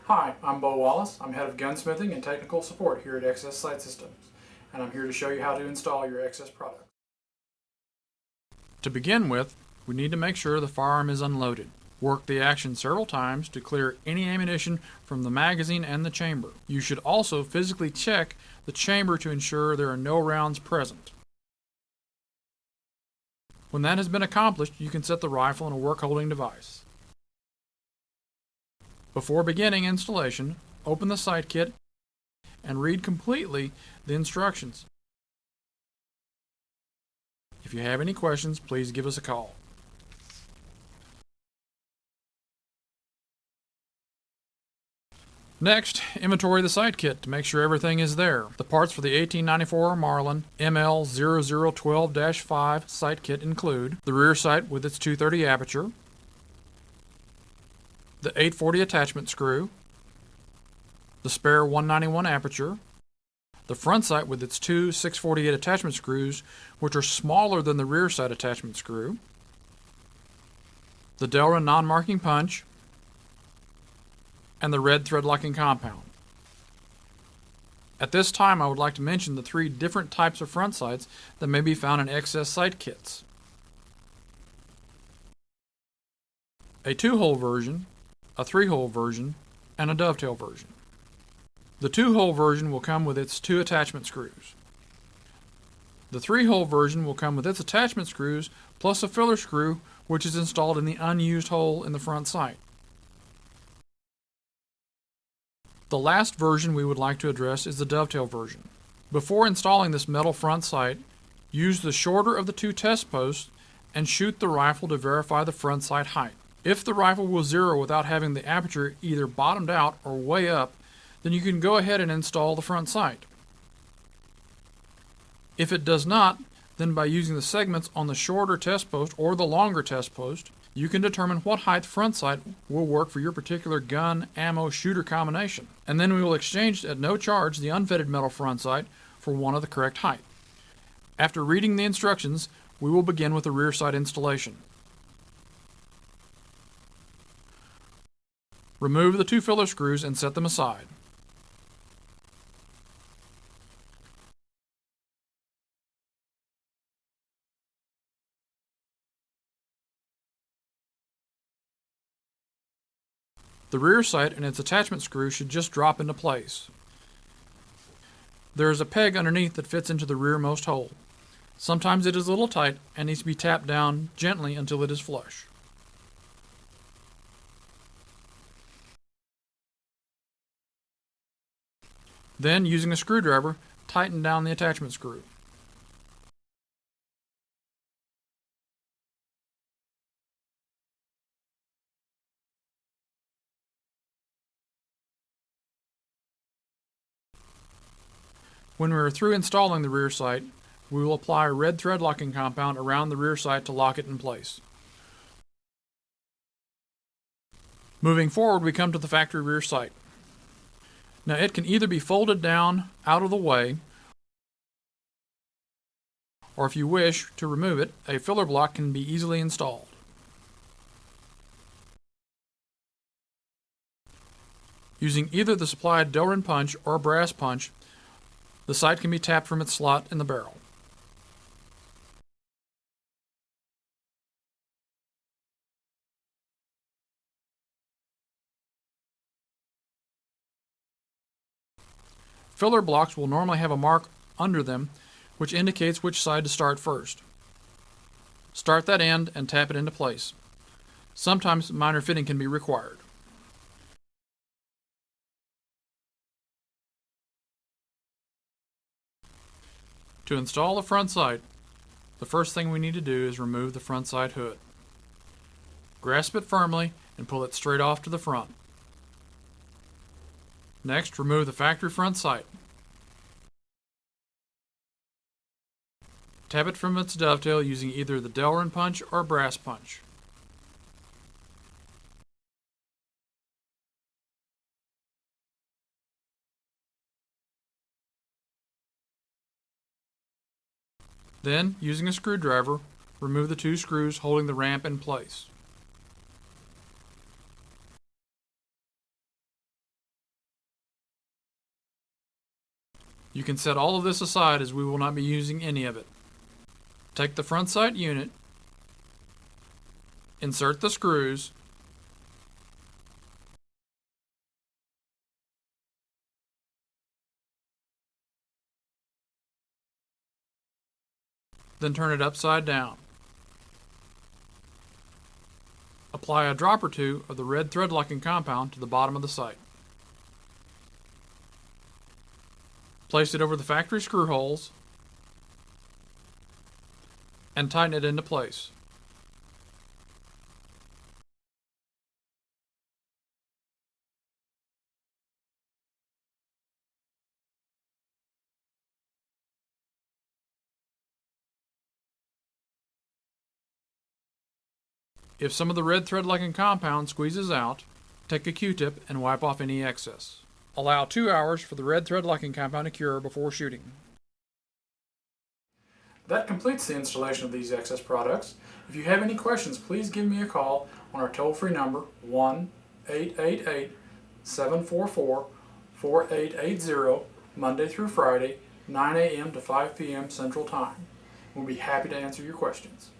Hi, I'm Bo Wallace. I'm head of gunsmithing and technical support here at XS Sight Systems, and I'm here to show you how to install your XS product. To begin with, we need to make sure the firearm is unloaded. Work the action several times to clear any ammunition from the magazine and the chamber. You should also physically check the chamber to ensure there are no rounds present. When that has been accomplished, you can set the rifle in a work-holding device. Before beginning installation, open the sight kit and read completely the instructions. If you have any questions, please give us a call. Next, inventory the sight kit to make sure everything is there. The parts for the 1894 Marlin ML0012-5 sight kit include the rear sight with its 230 aperture, the 840 attachment screw, the spare 191 aperture, the front sight with its two 648 attachment screws, which are smaller than the rear sight attachment screw, the Delrin non-marking punch, and the red thread locking compound. At this time, I would like to mention the three different types of front sights that may be found in XS sight kits. A 2-hole version, a 3-hole version, and a dovetail version. The 2-hole version will come with its two attachment screws. The 3-hole version will come with its attachment screws plus a filler screw which is installed in the unused hole in the front sight. The last version we would like to address is the dovetail version. Before installing this metal front sight, use the shorter of the two test posts and shoot the rifle to verify the front sight height. If the rifle will zero without having the aperture either bottomed out or way up, then you can go ahead and install the front sight. If it does not, then by using the segments on the shorter test post or the longer test post, you can determine what height front sight will work for your particular gun, ammo, shooter combination. And then we will exchange at no charge the unfitted metal front sight for one of the correct height. After reading the instructions, we will begin with the rear sight installation. Remove the two filler screws and set them aside. The rear sight and its attachment screw should just drop into place. There is a peg underneath that fits into the rearmost hole. Sometimes it is a little tight and needs to be tapped down gently until it is flush. Then, using a screwdriver, tighten down the attachment screw. When we are through installing the rear sight, we will apply red thread locking compound around the rear sight to lock it in place. Moving forward, we come to the factory rear sight. Now it can either be folded down out of the way, or if you wish to remove it, a filler block can be easily installed. Using either the supplied Delrin punch or brass punch, the sight can be tapped from its slot in the barrel. Filler blocks will normally have a mark under them which indicates which side to start first. Start that end and tap it into place. Sometimes minor fitting can be required. To install the front sight, the first thing we need to do is remove the front sight hood. Grasp it firmly and pull it straight off to the front. Next, remove the factory front sight. Tap it from its dovetail using either the Delrin punch or brass punch. Then, using a screwdriver, remove the two screws holding the ramp in place. You can set all of this aside as we will not be using any of it. Take the front sight unit, insert the screws, then turn it upside down. Apply a drop or two of the red thread locking compound to the bottom of the sight. Place it over the factory screw holes and tighten it into place. If some of the red thread locking compound squeezes out, take a Q-tip and wipe off any excess. Allow 2 hours for the red thread locking compound to cure before shooting. That completes the installation of these excess products. If you have any questions, please give me a call on our toll-free number 1-888-744-4880 Monday through Friday, 9 a.m. to 5 p.m. Central Time. We'll be happy to answer your questions.